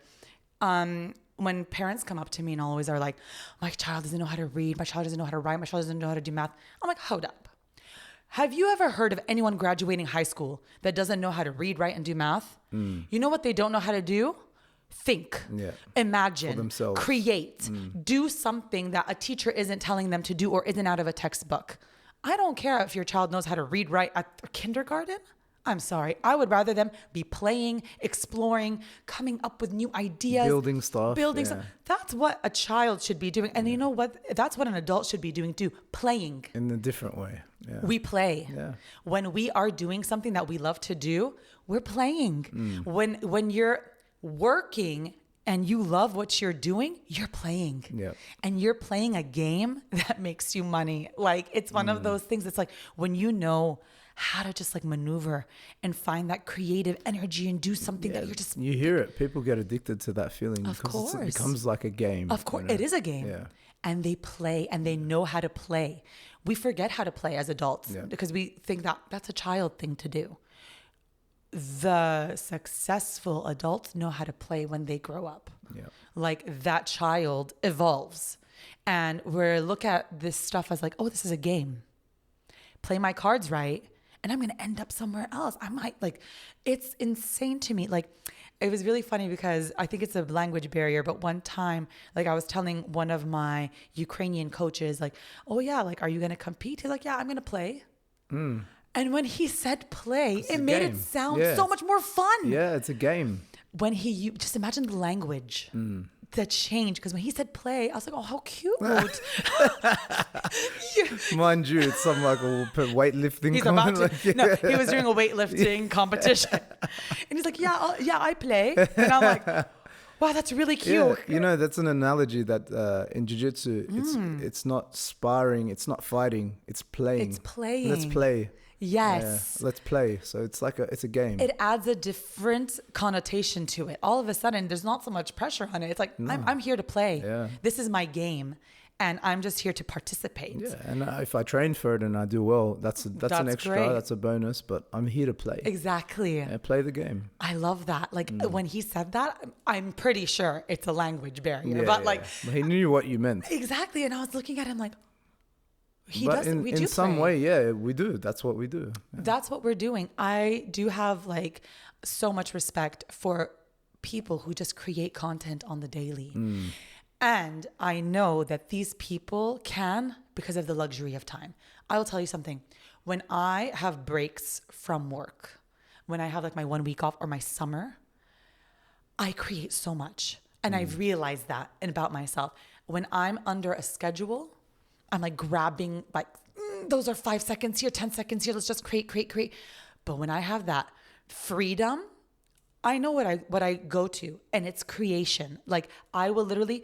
When parents come up to me and always are like, my child doesn't know how to read, my child doesn't know how to write, my child doesn't know how to do math. I'm like, hold up. Have you ever heard of anyone graduating high school that doesn't know how to read, write, and do math? You know what they don't know how to do? Think, imagine, for themselves. Create, do something that a teacher isn't telling them to do or isn't out of a textbook. I don't care if your child knows how to read, write at kindergarten. I'm sorry. I would rather them be playing, exploring, coming up with new ideas. Building stuff. Building stuff. That's what a child should be doing. And you know what? That's what an adult should be doing too. Playing. In a different way. Yeah. We play. Yeah. When we are doing something that we love to do, we're playing. When you're working and you love what you're doing, you're playing. Yeah. And you're playing a game that makes you money. Like, it's one of those things. It's like when you know how to just like maneuver and find that creative energy and do something that you're just... You hear it. People get addicted to that feeling. Of course. It becomes like a game. Of course. It is a game. Yeah. And they play and they know how to play. We forget how to play as adults because we think that that's a child thing to do. The successful adults know how to play when they grow up. Yeah. Like that child evolves. And we look at this stuff as like, oh, this is a game. Play my cards right, and I'm going to end up somewhere else. I might it's insane to me. Like, it was really funny because I think it's a language barrier. But one time, like I was telling one of my Ukrainian coaches, like, oh yeah, like, are you going to compete? He's like, yeah, I'm going to play. And when he said play, it made it sound so much more fun. Yeah, it's a game. When he, just imagine the language that changed. Because when he said play, I was like, oh, how cute. Mind you, it's some like a weightlifting. He's about to, no, he was doing a weightlifting competition. And he's like, yeah, I play. And I'm like, wow, that's really cute. Yeah, you know, that's an analogy that in jiu-jitsu, it's not sparring, it's not fighting, it's playing. It's playing. Let's play. Yes. Yeah, let's play. So it's like it's a game. It adds a different connotation to it. All of a sudden, there's not so much pressure on it. It's like, I'm here to play. Yeah. This is my game. And I'm just here to participate. Yeah, and if I train for it and I do well, that's an extra, great. that's a bonus, but I'm here to play. Exactly. Yeah, play the game. I love that. Like when he said that, I'm pretty sure it's a language barrier. But he knew what you meant. Exactly. And I was looking at him like, we do in some way, yeah, we do. That's what we do. Yeah. That's what we're doing. I do have like so much respect for people who just create content on the daily. And I know that these people can because of the luxury of time. I will tell you something. When I have breaks from work, when I have like my 1 week off or my summer, I create so much. And I've realized that about myself. When I'm under a schedule, I'm like grabbing like, those are 5 seconds here, 10 seconds here. Let's just create. But when I have that freedom, I know what I go to, and it's creation. Like I will literally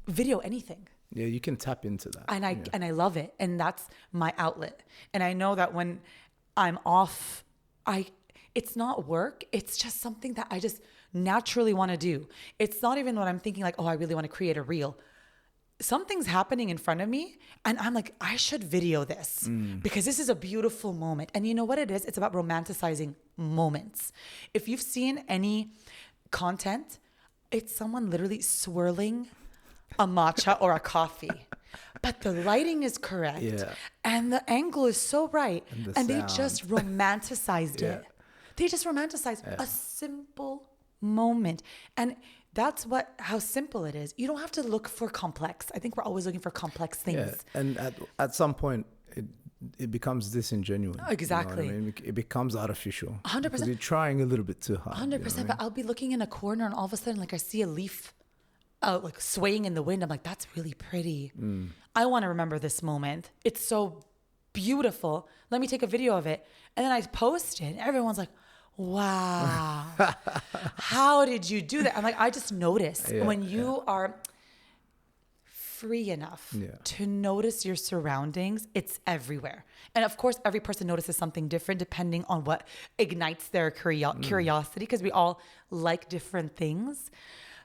video anything. Yeah, you can tap into that. And I love it. And that's my outlet. And I know that when I'm off, it's not work. It's just something that I just naturally want to do. It's not even what I'm thinking like, oh, I really want to create a reel. Something's happening in front of me and I'm like, I should video this because this is a beautiful moment. And you know what it is? It's about romanticizing moments. If you've seen any content, it's someone literally swirling a matcha or a coffee, but the lighting is correct and the angle is so right. And they just romanticized it. They just romanticized a simple moment. And that's how simple it is. You don't have to look for complex. I think we're always looking for complex things. Yeah. And at some point, it becomes disingenuous. Exactly. You know what I mean? It becomes artificial. 100%. Because you're trying a little bit too hard. 100%. You know what I mean? But I'll be looking in a corner and all of a sudden, like I see a leaf like swaying in the wind. I'm like, that's really pretty. I want to remember this moment. It's so beautiful. Let me take a video of it. And then I post it. And everyone's like, wow, how did you do that? I'm like, I just notice when you are free enough to notice your surroundings, it's everywhere. And of course, every person notices something different depending on what ignites their curiosity, because we all like different things.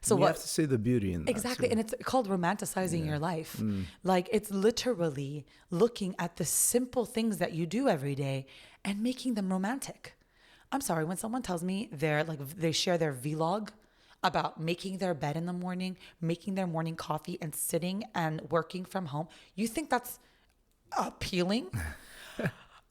So you have to see the beauty in that. Exactly. Too. And it's called romanticizing your life. Like it's literally looking at the simple things that you do every day and making them romantic. I'm sorry, when someone tells me they share their vlog about making their bed in the morning, making their morning coffee and sitting and working from home, you think that's appealing?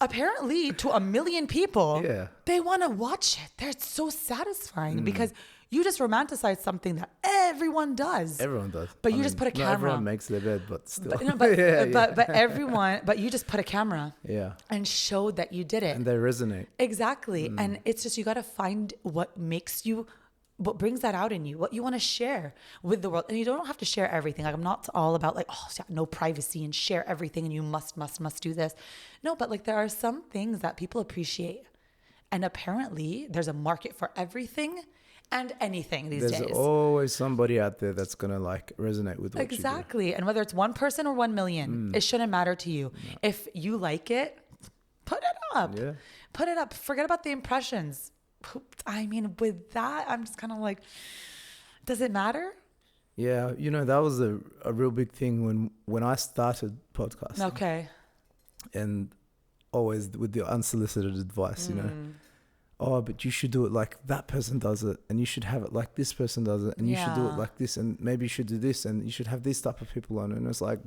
apparently to a million people, Yeah. they want to watch it. They're so satisfying because you just romanticize something that everyone does. Everyone does. But you just put a camera. Not everyone makes their bed, but still. But you just put a camera. Yeah. And showed that you did it. And they resonate. Exactly. And it's just, you got to find what brings that out in you, what you want to share with the world. And you don't have to share everything. Like, I'm not all about like, oh, no privacy and share everything and you must do this. No, but like there are some things that people appreciate. And apparently there's a market for everything and anything these days. There's always somebody out there that's going to like resonate with what Exactly. you do. And whether it's one person or 1 million, it shouldn't matter to you. No. If you like it, put it up. Yeah. Put it up. Forget about the impressions. I mean, with that, I'm just kind of like, does it matter? Yeah. You know, that was a real big thing when I started podcasting. Okay. And always with the unsolicited advice, you know. Oh, but you should do it like that person does it, and you should have it like this person does it, and you should do it like this, and maybe you should do this, and you should have these type of people on. And it's like,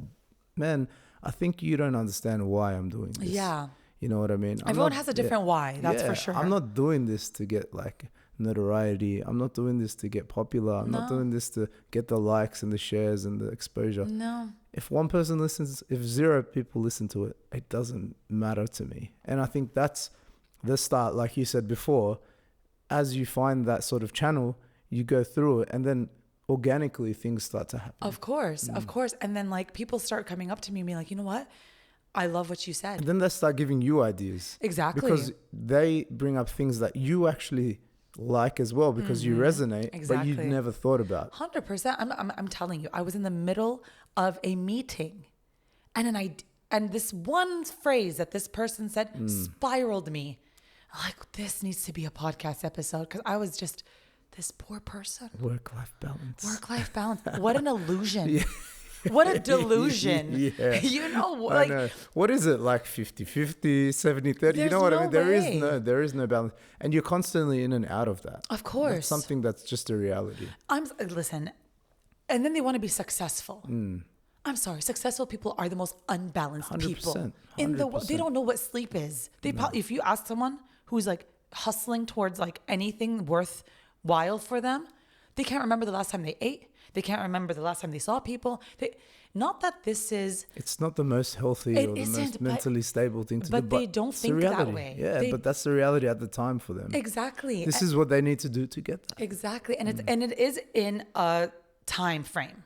man, I think you don't understand why I'm doing this. Yeah. You know what I mean? Everyone has a different why, that's for sure. I'm not doing this to get like notoriety. I'm not doing this to get popular. I'm not doing this to get the likes and the shares and the exposure. No. If one person listens, if 0 people listen to it, it doesn't matter to me. And I think that's the start, like you said before. As you find that sort of channel, you go through it, and then organically things start to happen. Of course. And then like people start coming up to me and being like, you know what? I love what you said. And then they start giving you ideas. Exactly. Because they bring up things that you actually like as well, because you resonate, but you'd never thought about. 100%. I'm telling you, I was in the middle of a meeting, and this one phrase that this person said spiraled me. Like, this needs to be a podcast episode, because I was just this poor person. Work-life balance. What an illusion. Yeah. What a delusion. Yeah. You know, like, I know. What is it, like 50-50, 70-30? You know what I mean? There is no balance. And you're constantly in and out of that. Of course. That's something that's just a reality. Listen, and then they want to be successful. I'm sorry, successful people are the most unbalanced 100%, people in the world. They don't know what sleep is. If you ask someone who's like hustling towards like anything worthwhile for them, they can't remember the last time they ate. They can't remember the last time they saw people. Not that this is... It's not the most healthy or the most mentally stable thing to do. But they don't think that way. Yeah, but that's the reality at the time for them. Exactly. This is what they need to do to get that. Exactly. And it is in a time frame.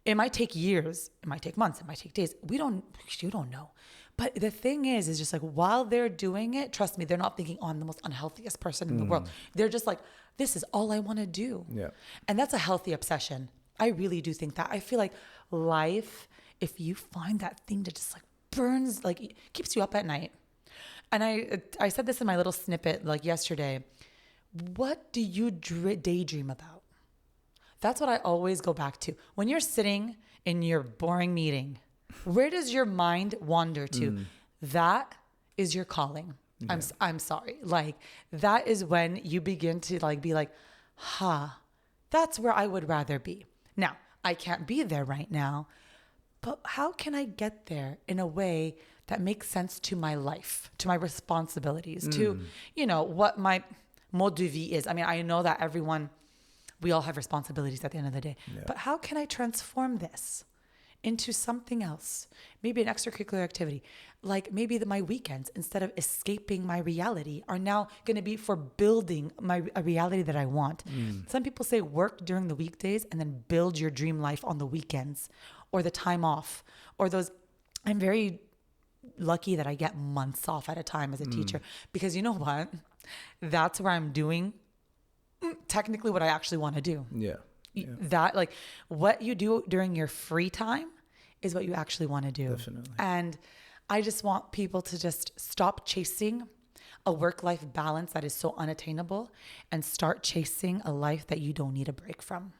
It might take years. It might take months. It might take days. You don't know. But the thing is just like, while they're doing it, trust me, they're not thinking, oh, I'm the most unhealthiest person in the world. They're just like, this is all I want to do. Yeah. And that's a healthy obsession. I really do think that. I feel like life, if you find that thing that just like burns, like keeps you up at night. And I said this in my little snippet like yesterday. What do you daydream about? That's what I always go back to. When you're sitting in your boring meeting, where does your mind wander to? That is your calling. Yeah. I'm sorry. Like, that is when you begin to like be like, that's where I would rather be. Now, I can't be there right now, but how can I get there in a way that makes sense to my life, to my responsibilities, to, what my mode de vie is? I mean, I know that we all have responsibilities at the end of the day, but how can I transform this into something else? Maybe an extracurricular activity. Like maybe my weekends, instead of escaping my reality, are now going to be for building a reality that I want. Some people say work during the weekdays and then build your dream life on the weekends or the time off or those. I'm very lucky that I get months off at a time as a teacher, because you know what? That's where I'm doing technically what I actually want to do. Yeah. That, like, what you do during your free time is what you actually want to do. Definitely. And I just want people to just stop chasing a work-life balance that is so unattainable and start chasing a life that you don't need a break from.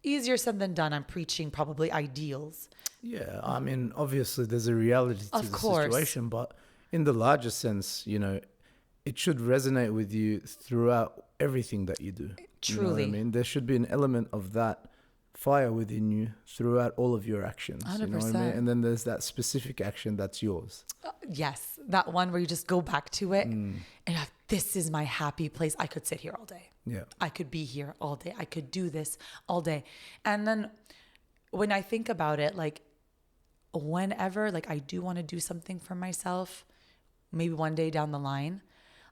Easier said than done. I'm preaching probably ideals. Yeah, I mean, obviously there's a reality to the situation, but in the larger sense, it should resonate with you throughout everything that you do. Truly. You know what I mean? There should be an element of that fire within you throughout all of your actions. 100%. You know what I mean? And then there's that specific action that's yours. Yes, that one where you just go back to it and you're like, this is my happy place. I could sit here all day. Yeah. I could be here all day. I could do this all day. And then when I think about it, like whenever like I do want to do something for myself, maybe one day down the line,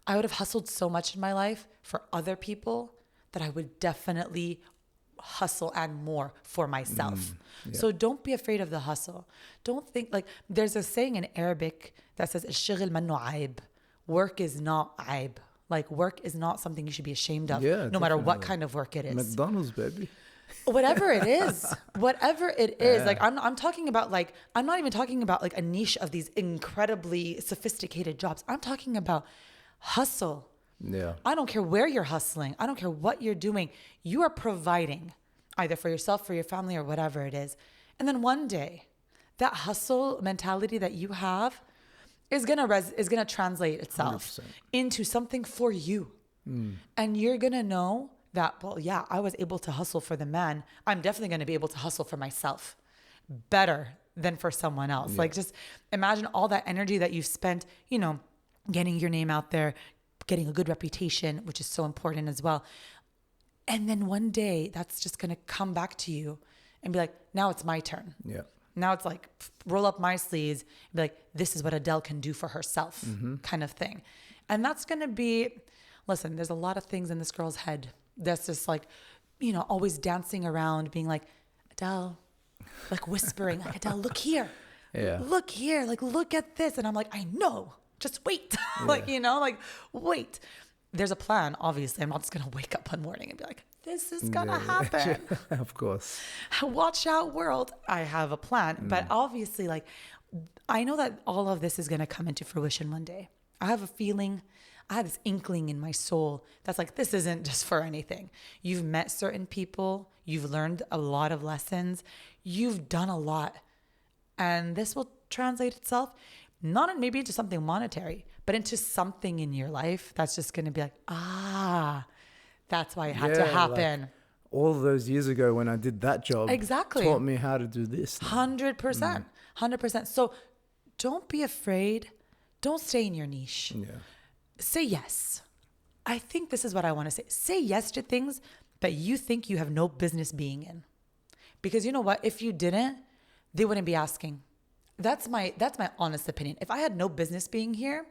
I would have hustled so much in my life for other people that I would definitely hustle and more for myself. So don't be afraid of the hustle. Don't think like there's a saying in Arabic that says الشغل منه عيب. Work is not عيب. Like work is not something you should be ashamed of, no matter what kind of work it is. McDonald's, baby. Whatever it is, like I'm talking about like, I'm not even talking about like a niche of these incredibly sophisticated jobs. I'm talking about hustle. Yeah. I don't care where you're hustling. I don't care what you're doing. You are providing either for yourself, for your family, or whatever it is. And then one day, that hustle mentality that you have is gonna translate itself 100%. into something for you. And you're gonna know that, well, yeah, I was able to hustle for the man. I'm definitely gonna be able to hustle for myself better than for someone else. Like just imagine all that energy that you've spent, you know, getting your name out there, getting a good reputation, which is so important as well. And then one day that's just going to come back to you and be like, now it's my turn. Yeah. Now it's like, roll up my sleeves and be like, this is what Adele can do for herself kind of thing. And that's going to be, listen, there's a lot of things in this girl's head that's just like, you know, always dancing around being like, Adele, like whispering, like, Adele, look here. Yeah. Look here. Like, look at this. And I'm like, I know. Just wait. Like, you know, like, wait. There's a plan, obviously. I'm not just going to wake up one morning and be like, this is going to happen. Of course. Watch out, world. I have a plan. But obviously, like, I know that all of this is going to come into fruition one day. I have a feeling, I have this inkling in my soul that's like, this isn't just for anything. You've met certain people. You've learned a lot of lessons. You've done a lot. And this will translate itself not maybe into something monetary, but into something in your life that's just going to be like, that's why it had to happen. Like all those years ago when I did that job, exactly, taught me how to do this. 100%. 100%. So don't be afraid. Don't stay in your niche. Yeah. Say yes. I think this is what I want to say. Say yes to things that you think you have no business being in. Because you know what? If you didn't, they wouldn't be asking. That's my honest opinion. If I had no business being here,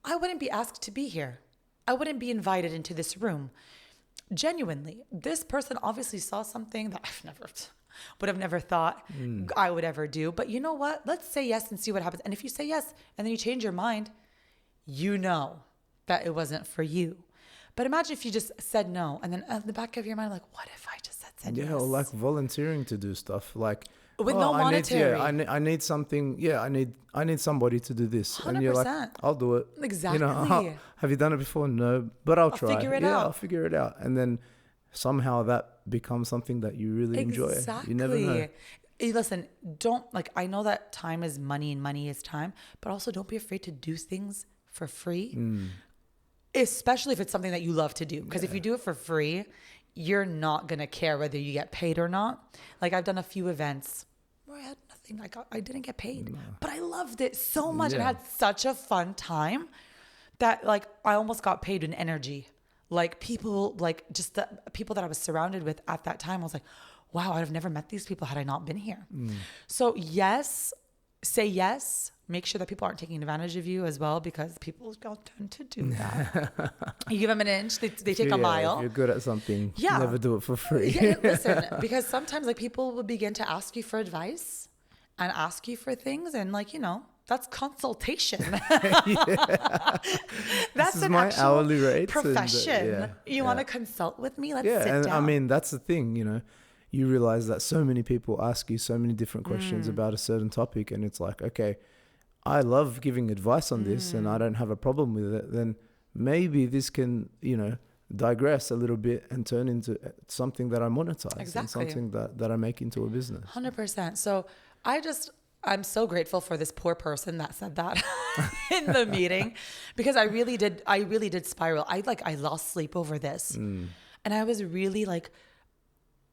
I wouldn't be asked to be here. I wouldn't be invited into this room. Genuinely, this person obviously saw something that would have never thought I would ever do. But you know what? Let's say yes and see what happens. And if you say yes and then you change your mind, you know that it wasn't for you. But imagine if you just said no and then at the back of your mind, like, what if I just said yes? Yeah, or like volunteering to do stuff like, with no monetary. I need something. Yeah, I need somebody to do this. 100%. And you're like, I'll do it. Exactly. You know, have you done it before? No, but I'll try. Figure it out. I'll figure it out. And then somehow that becomes something that you really enjoy. Exactly. You never know. Listen, don't like, I know that time is money and money is time, but also don't be afraid to do things for free, especially if it's something that you love to do. Because if you do it for free, you're not going to care whether you get paid or not. Like I've done a few events where I had nothing. I didn't get paid, but I loved it so much and had such a fun time that like I almost got paid in energy. Like people, like just the people that I was surrounded with at that time, I was like, wow, I'd have never met these people had I not been here. So yes, say yes. Make sure that people aren't taking advantage of you as well, because people tend to do that. You give them an inch, they take a mile. If you're good at something, never do it for free. Listen, because sometimes like people will begin to ask you for advice and ask you for things, and like, you know, that's consultation. That's an my actual hourly rate profession. You want to consult with me? Let's sit down. I mean, that's the thing, you know. You realize that so many people ask you so many different questions about a certain topic, and it's like, okay, I love giving advice on this and I don't have a problem with it, then maybe this can, you know, digress a little bit and turn into something that I monetize and something that I make into a business. 100%. So I'm so grateful for this poor person that said that in the meeting, because I really did spiral. I lost sleep over this. And I was really like,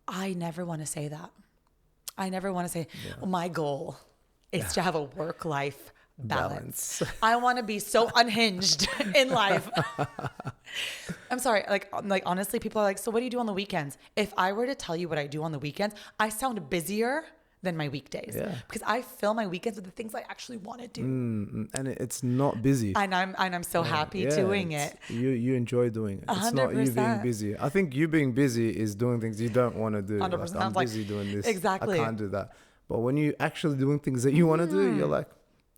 I never want to say that. I never want to say, my goal is to have a work-life balance. I want to be so unhinged in life. I'm sorry. Like honestly, people are like, so what do you do on the weekends? If I were to tell you what I do on the weekends, I sound busier than my weekdays because I fill my weekends with the things I actually want to do. And it's not busy. And I'm so happy doing it. You enjoy doing it. 100%. It's not you being busy. I think you being busy is doing things you don't want to do. 100%. Like, I'm busy doing this. Exactly. I can't do that. But when you actually doing things that you want to do, you're like,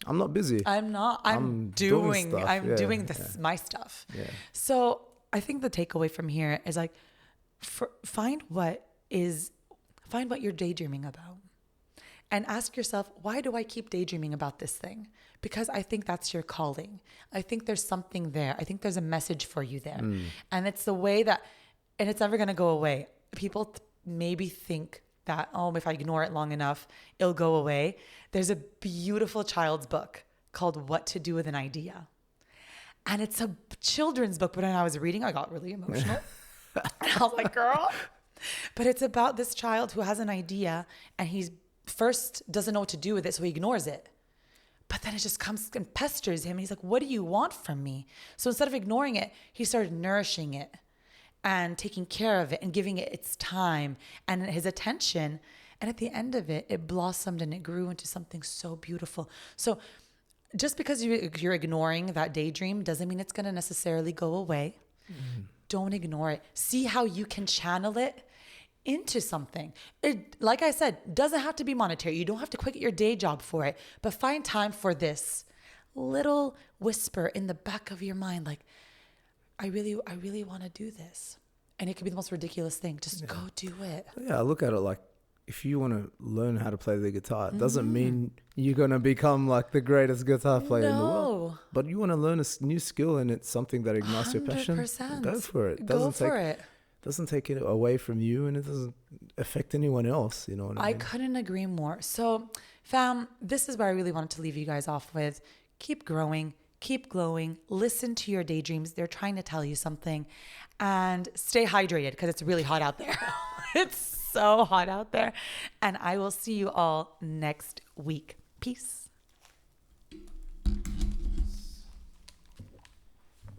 I'm not busy. I'm not. I'm doing this my stuff. Yeah. So I think the takeaway from here is like, find what you're daydreaming about. And ask yourself, why do I keep daydreaming about this thing? Because I think that's your calling. I think there's something there. I think there's a message for you there. And it's the way that, and it's never going to go away. People maybe think that, if I ignore it long enough, it'll go away. There's a beautiful child's book called What to Do with an Idea. And it's a children's book, but when I was reading, I got really emotional. And I was like, girl. But it's about this child who has an idea and he's first doesn't know what to do with it, so he ignores it. But then it just comes and pesters him. And he's like, what do you want from me? So instead of ignoring it, he started nourishing it and taking care of it and giving it its time and his attention. And at the end of it, it blossomed and it grew into something so beautiful. So just because you're ignoring that daydream doesn't mean it's going to necessarily go away. Don't ignore it. See how you can channel it into something. It, like I said, doesn't have to be monetary. You don't have to quit your day job for it, but find time for this little whisper in the back of your mind. Like, I really want to do this. And it could be the most ridiculous thing. Just go do it. Yeah, I look at it like, if you want to learn how to play the guitar, it doesn't mean you're going to become like the greatest guitar player in the world. But you want to learn a new skill and it's something that ignites your passion. Go for it. Doesn't take it away from you and it doesn't affect anyone else. You know what I mean? I couldn't agree more. So, fam, this is where I really wanted to leave you guys off with. Keep growing, keep glowing, listen to your daydreams. They're trying to tell you something, and stay hydrated because it's really hot out there. It's so hot out there. And I will see you all next week. Peace.